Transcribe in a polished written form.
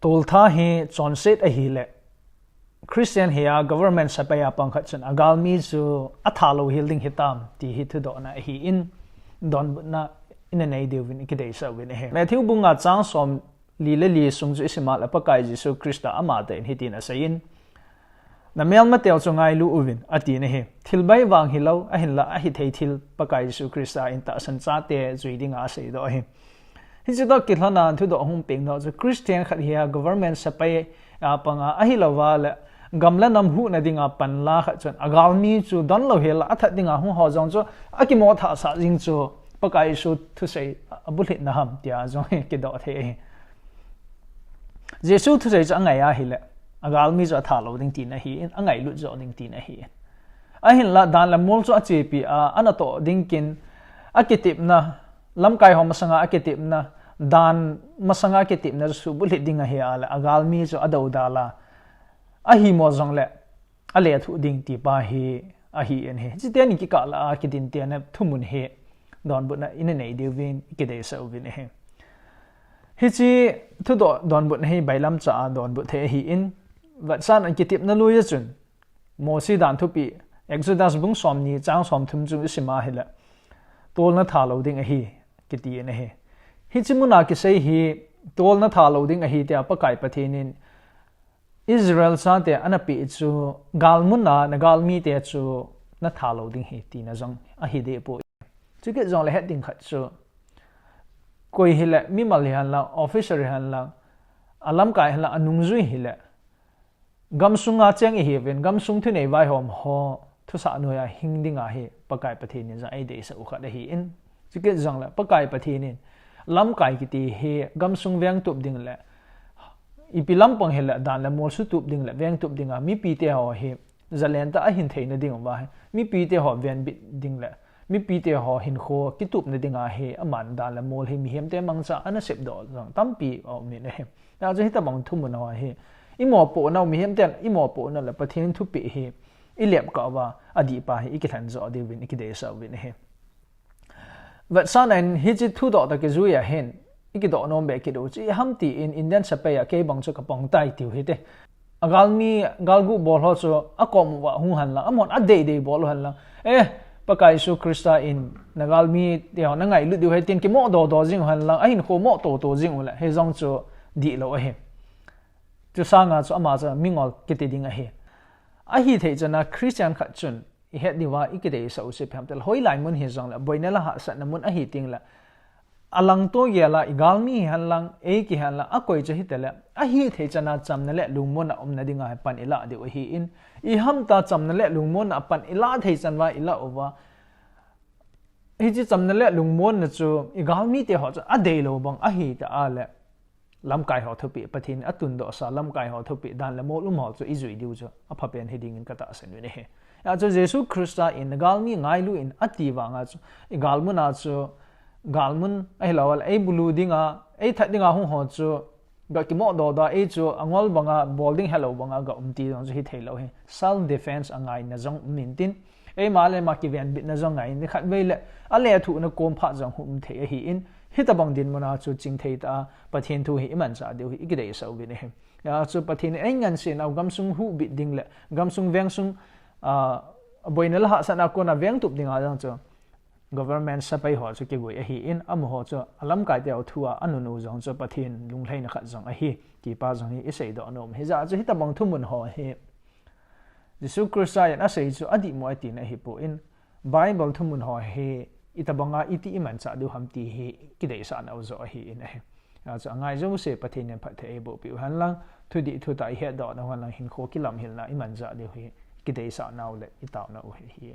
Toltha hi chonset ahileh Christian here government Sepai pangkhat chun agalmi chu athalou healing hitam ti hi thu do na hi in don na in nei de win ki dei sa win he Matthew bunga chang som li le li sung ju simal apakai Jesu Christa amate in hitin asain na mel ma tel chungai lu uwin ati ne he thilbai wang hilo ahin la a hi thei thil pakai Jesu Christa in ta san cha te zuidinga sei do he hi chu do ki hlana thu do hum ping no chu Christian khat here government Sepai panga ahilawa le gamla nam hu na dinga panla kha chon agalmi chu don lo hel atha dinga hu ho jong chu akimo tha sa jing chu pakai su thu sei abulit na ham tia jong ki do the Jesu thu sei cha ngai a hile agalmi chu athalou ding ti na hi angai lu jo ding ti na hi ahin la dan la mol chu achepi anato dingkin akitip na lamkai hom sanga akitip na dan masanga kitip na su bulit dinga hi ala agalmi chu adau dala ahi mo jong le ale thu ding ti pa hi ahi en he jiten ki ka la ki din te na thumun he don bu na in nei de win ki de sa win he hi chi thu do don bu he bailam cha don bu the hi in wat san an ki tip na lu ya chun mo si dan thu pi exodus bung som ni chang som thum chu sima hi la tol na thalo ding hi ki ti en he hi chi muna ki sei hi tol na thalo ding hi te apakai pathinin Israel sa te anapi chu galmuna na galmi te chu na thalo ding hi ti na jong a hi de po chu ke jong le heading khat chu koi hi la mi mal han la officer han la alam kai han la anung zui hi la gamsunga cheng hi ven gamsung thu nei vai hom ho thu sa noya hing dinga hi pakai pathin ja ai de sa u kha da hi in chu ke jong la pakai pathin lam kai ki ti he gamsung veng tup ding la ipilam pang hela dan la mol su tup ding la veng tup dinga mi pi te ho he zalenta a hin theina ding wa mi pi te ho ven bit ding la mi pi te ho hin kho ki tup na dinga he aman dan la mol he mi hem te mangcha ana sep do jang tampi o mi ne he ta je ta bang thum na wa he imo po na mi hem ten imo po na la pathin thu pi he ilep ka wa adi pa he ikithan zo de win ikide sa win he wat san an hi chi thu do ta ke zu ya hen iki do nom be ki do chi ham ti in Indian Sepai ke bang chu ka pong tai tiu hi te agalmi galgu bol ho chu akom wa hu han la amon a de bol han la pakai su Krista in nagalmi te ho na ngai lu diu he tin ki mo do jing han la a hin kho mo to jing la he jong chu di lo he chu sanga chu ama cha mingol ki te ding a he a hi thei chana Christian khat chun I het diwa ikide sa usip ham tel hoi lai mun hi jong la boina la ha sa na mun a hi ting la alang to ye la igalmi han lang ki han la akoi che hi tele a hi thei chana cham na le lungmon na om na dinga pan ila de hi in I ham ta cham na le lungmon na pan ila thei chanwa ila owa hi chi cham na le lungmon na chu igalmi te ho cha a de lo bang a hi ta a le lam kai ho thupi pathin atun do sa lam kai ho thupi dan le mo lu mo chu izui diu chu a pha pen heading in kata sen ne he ya chu Jesu Christa in galmi ngai lu in ati wa nga chu igalmuna chu galmun ai lawal ai bulu dinga ai that dinga hu ho chu ga ki mo do da ai chu angol banga bowling hello banga ga umti jong hi thelo he self defense angai na jong min tin ai male ma ki ven bit na jong ngai ni khat veile ale thu na kom pha jong hum the hi in hitabang din mona chu ching thei ta pathin thu hi iman cha deu hi ikidei so bi ne ya chu pathin ai ngan sin au gamsung hu bit ding le gamsung vengsung boinel ha sana ko na veng tup dinga jang chu government Sepai ho chu ke goi a hi in am ho chu alam kai te au thua anunu jong chu pathin lunglei na khat jong a hi ki pa jong hi isei do nom he za chu hitabang thumun ho he Jesu Christa ya na sei chu adi mo ati na hi po in Bible thumun ho he itabanga iti iman cha du ham ti hi kidei sa na zo hi in he cha ngai zo se pathin ne phathe e bo pi han lang thudi thu tai he do na han lang hin kho ki lam hil na iman za de hi kidei sa na le itaw na u hi